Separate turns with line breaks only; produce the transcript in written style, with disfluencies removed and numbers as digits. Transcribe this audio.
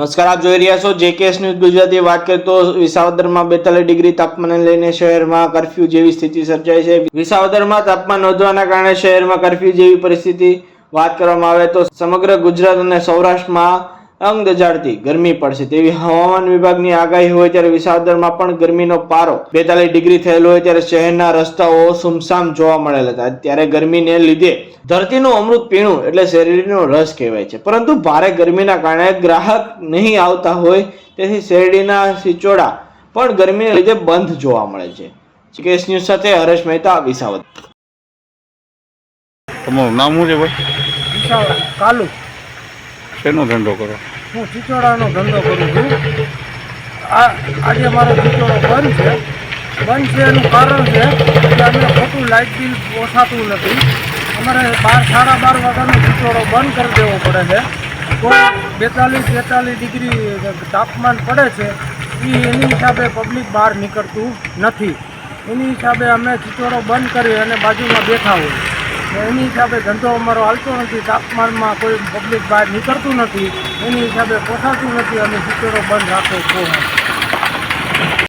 નમસ્કાર, આપ જોઈ રહ્યા છો જેકેએસ ન્યૂઝ ગુજરાતી। વાત કરીએ તો વિસાવદરમાં 42 ડિગ્રી તાપમાનને લઈને શહેરમાં કર્ફ્યુ જેવી સ્થિતિ સર્જાઈ છે। વિસાવદરમાં તાપમાન વધવાના કારણે શહેરમાં કર્ફ્યુ જેવી પરિસ્થિતિ વાત કરવામાં આવે તો સમગ્ર ગુજરાત અને સૌરાષ્ટ્રમાં અંગ દજાડતી ગરમી પડશે તેવી હવામાન વિભાગની આગાહી હોય ત્યારે વિસાવદરમાં પણ ગરમીનો પારો 42 ડિગ્રી થયેલો હોય ત્યારે શહેરના રસ્તાઓ સુમસામ જોવા મળેલા હતા। ત્યારે ગરમીને લીધે ધરતીનું અમૃત પીણું એટલે શેરડીનો રસ કહેવાય છે, પરંતુ ભારે ગરમીના કારણે ગ્રાહક નહીં આવતા હોય તેથી શેરડીના સિચોડા પણ ગરમીને લીધે બંધ જોવા મળે છે। જેકેએસ ન્યૂઝ સાથે હરેશ મહેતા, વિસાવદર।
તમારું નામ શું છે ભાઈ?
વિશાળ કાલુ।
શેનો ધંધો કરો?
હું ચીચોડાનો ધંધો કરું છું। આજે મારો ચીચોડો બંધ છે। એનું કારણ છે કે અમે ખોટું લાઇટ બિલ પોસાતું નથી। અમારે 12 સાડા 12 વાગ્યાનો ચીચોડો બંધ કરી દેવો પડે છે। કોઈ 42-43 ડિગ્રી તાપમાન પડે છે એની હિસાબે પબ્લિક બહાર નીકળતું નથી। એની હિસાબે અમે ચીચોડો બંધ કરી અને બાજુમાં બેઠા હોય એની હિસાબે ધંધો અમારો હાલતો નથી। તાપમાનમાં કોઈ પબ્લિક બહાર નીકળતું નથી એની હિસાબે પોસાતું નથી। અમે ચીચોડો બંધ રાખો છો।